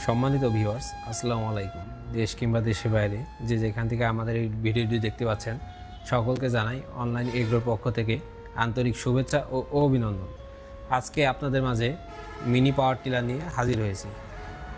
সম্মানিত ভিউয়ার্স, আসসালামু আলাইকুম। দেশ কিংবা দেশের বাইরে যে যেখান থেকে আমাদের এই ভিডিওটি দেখতে পাচ্ছেন, সকলকে জানাই অনলাইন এগ্রোর পক্ষ থেকে আন্তরিক শুভেচ্ছা ও অভিনন্দন। আজকে আপনাদের মাঝে মিনি পাওয়ার টিলার নিয়ে হাজির হয়েছি।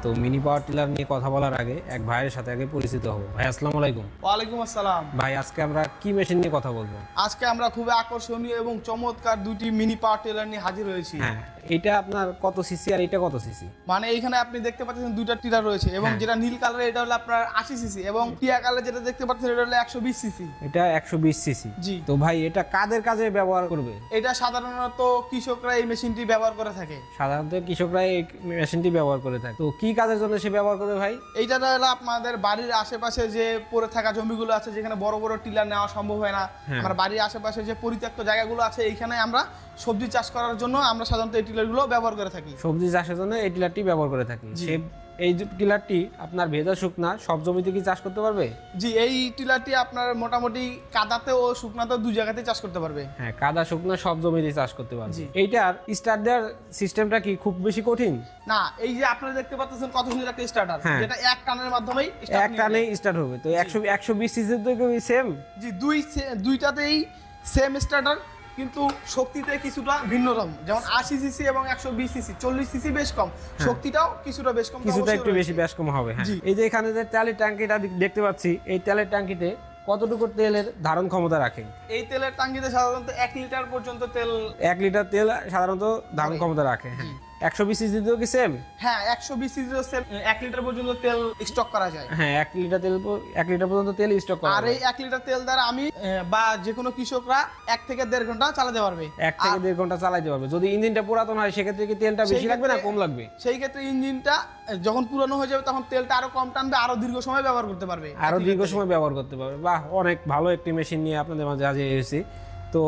তো মিনি পাওয়ার টিলার নিয়ে কথা বলার আগে এক ভাইয়ের সাথে আগে পরিচিত হব। ভাই আসসালামু আলাইকুম। ওয়ালাইকুম আসসালাম। ভাই, আজকে আমরা কি মেশিন নিয়ে কথা বলবো? আজকে আমরা খুবই আকর্ষণীয় এবং চমৎকার দুটি মিনি পাওয়ার টিলার নিয়ে হাজির হয়েছি। হ্যাঁ, এটা আপনার কত সিসি আর এটা কত সিসি? মানে এইখানে আপনি দেখতে পাচ্ছেন দুইটা টিলার রয়েছে এবং যেটা নীল কালার এটা হলো আপনার 80 সিসি এবং টিয়া কালার যেটা দেখতে পাচ্ছেন এটা হলো 120 সিসি। এটা 120 সিসি। জি। তো ভাই, এটা কাদের কাজে ব্যবহার করবে? এটা সাধারণত কৃষকরা এই মেশিনটি ব্যবহার করে থাকে। সাধারণত কৃষকরা এই মেশিনটি ব্যবহার করে থাকে। তো কি কাজের জন্য সে ব্যবহার করবে ভাই? এইটা হলো আপনাদের বাড়ির আশেপাশে যে পড়ে থাকা জমিগুলো আছে, যেখানে বড় বড় টিলার নেওয়া সম্ভব হয় না, আমার বাড়ির আশেপাশে যে পরিত্যক্ত জায়গাগুলো আছে, এইখানে আমরা সবজি চাষ করার জন্য আমরা সাধারণত এই টিলারগুলো ব্যবহার করে থাকি। সবজি চাষের জন্য এই টিলারটি ব্যবহার করে থাকি। এই টিলারটি আপনার ভেজা শুকনা সব জমিতে কি চাষ করতে পারবে? জি, এই টিলারটি আপনার মোটামুটি কাদাতে ও শুকনাতে দুই জায়গাতেই চাষ করতে পারবে। হ্যাঁ, কাদা শুকনা সব জমিতে চাষ করতে পারবে। এইটার স্টার্ট দেওয়ার সিস্টেমটা কি খুব বেশি কঠিন? না, এই যে আপনারা দেখতে পাচ্ছেন কত সুন্দর একটা স্টার্টার, যেটা এক টানের মাধ্যমেই এক টানেই স্টার্ট হবে। তো 120 সিসি তো কি সেম? জি, দুইটাতেই সেম স্টার্টার, কিন্তু শক্তিতে কিছুটা ভিন্ন রকম। যেমন 80 সিসি এবং 120 সিসি 40 সিসি বেশ কম, শক্তিটাও কিছুটা বেশ কম, কিছুটা একটু বেশি বেশ কম হবে। হ্যাঁ, এই যে এখানে যে তেলের ট্যাঙ্কিটা দেখতে পাচ্ছি, এই তেলের ট্যাঙ্কিতে কতটুকু তেলের ধারণ ক্ষমতা রাখে? এই তেলের ট্যাঙ্কিতে সাধারণত 1 লিটার পর্যন্ত তেল, 1 লিটার তেল সাধারণত ধারণ ক্ষমতা রাখে। হ্যাঁ, 120 সিসি দিও কি সেম? হ্যাঁ, 120 সিসি সেম 1 লিটার পর্যন্ত তেল স্টক করা যায়। হ্যাঁ, 1 লিটার পর্যন্ত তেল স্টক করা যায়। আর এই 1 লিটার তেল দ্বারা আমি বা যে কোনো কৃষকরা 1 থেকে 1.5 ঘন্টা চালাতে পারবে। 1 থেকে 1.5 ঘন্টা চালাতে পারবে। যদি ইঞ্জিনটা পুরাতন হয় সেক্ষেত্রে কি তেলটা বেশি লাগবে না কম লাগবে? সেই ক্ষেত্রে ইঞ্জিনটা যখন পুরানো হয়ে যাবে তখন তেলটা আরো কম টানবে, আরো দীর্ঘ সময় ব্যবহার করতে পারবে। আরো দীর্ঘ সময় ব্যবহার করতে পারবে। বাহ, অনেক ভালো একটি মেশিন নিয়ে আপনাদের মাঝে হাজির হয়েছি। তো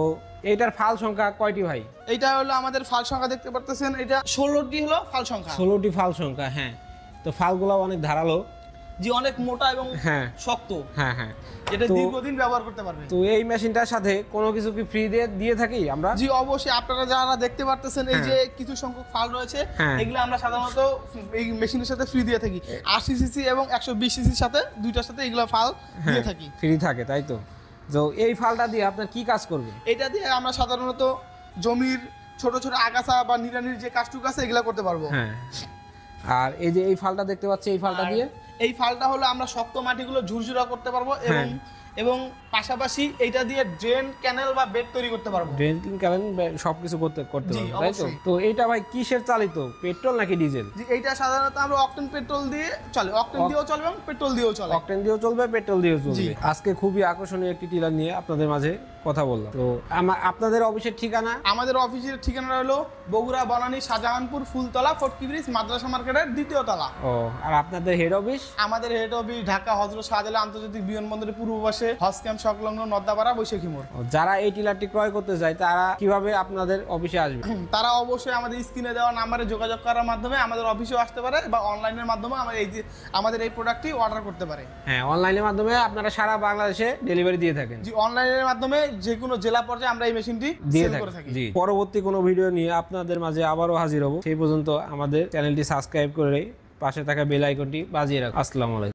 এইটার ফাল সংখ্যা কয়টি ভাই? এইটা হলো আমাদের ফাল সংখ্যা দেখতে পারতেছেন, এটা 16টি হলো ফাল সংখ্যা। 16টি ফাল সংখ্যা। হ্যাঁ, তো ফালগুলো অনেক ধারালো, জি, অনেক মোটা এবং শক্ত। হ্যাঁ হ্যাঁ, এটা দীর্ঘদিন ব্যবহার করতে পারবে। তো এই মেশিনটার সাথে কোনো কিছু কি ফ্রি দিয়ে থাকি আমরা? জি, অবশ্যই। আপনারা যারা দেখতে পারতেছেন এই যে কিছু সংখ্যক ফাল রয়েছে, এগুলো আমরা সাধারণত এই মেশিনের সাথে ফ্রি দিয়ে থাকি। 80 সিসি এবং 120 সিসির সাথে দুইটার সাথে এগুলো ফাল দিয়ে থাকি, ফ্রি থাকে, তাই তো? তো এই ফালটা দিয়ে আপনার কি কাজ করবে? এটা দিয়ে আমরা সাধারণত জমির ছোট ছোট আগাছা বা নিড়ানির যে কাজটুকু আছে এগুলো করতে পারবো। হ্যাঁ, আর এই যে এই ফালটা দেখতে পাচ্ছি, এই ফালটা দিয়ে, এই ফালটা হলো আমরা শক্ত মাটিগুলো ঝুরঝুরা করতে পারবো এবং পাশাপাশি এইটা দিয়ে ড্রেন, ক্যানেল বা বেড তৈরি করতে পারবো। ড্রেন, ক্যানেল সবকিছু করতে পারবো, তাই তো? তো এইটা ভাই কিসের চালিত, পেট্রোল নাকি ডিজেল? জি, এইটা সাধারণত আমরা অকটেন পেট্রোল দিয়ে চলে, অকটেন দিয়েও চলবে এবং পেট্রোল দিয়েও চলে। অকটেন দিয়েও চলবে, পেট্রোল দিয়েও চলবে। আজকে খুবই আকর্ষণীয় একটি টিলার নিয়ে আপনাদের মাঝে কথা বললাম। তো আপনাদের অফিসের ঠিকানা? আমাদের অফিসের ঠিকানা হলো বগুড়া বনানী শাহজাহানপুর ফুলতলা ফটকি ব্রিজ মাদ্রাসা মার্কেটের 2য় তলা। ও, আর আপনাদের হেড অফিস? আমাদের হেড অফিস ঢাকা হযরত শাহজালাল আন্তর্জাতিক বিমানবন্দরের পূর্ব পাশে হজ ক্যাম্প সংলগ্ন নদ্দাপাড়া বৈশাখী মোড়। যারা এই টিলারটি ক্রয় করতে যায় তারা কিভাবে আপনাদের অফিসে আসবে? তারা অবশ্যই আমাদের স্ক্রিনে দেওয়া নাম্বারে যোগাযোগ করার মাধ্যমে আমাদের অফিসেও আসতে পারে বা অনলাইনের মাধ্যমে আমাদের এই প্রোডাক্টটি অর্ডার করতে পারে। হ্যাঁ, অনলাইনের মাধ্যমে আপনারা সারা বাংলাদেশে ডেলিভারি দিয়ে থাকেন। জি, অনলাইনের মাধ্যমে যে কোনো জেলা পর্যায়ে আমরা এই মেশিনটি সেল করে থাকি। জি, পরবর্তী কোনো ভিডিও নিয়ে আপনাদের মাঝে আবারও হাজির হব। সেই পর্যন্ত আমাদের চ্যানেলটি সাবস্ক্রাইব করে পাশে থাকা বেল আইকনটি বাজিয়ে রাখুন। আসসালামু আলাইকুম।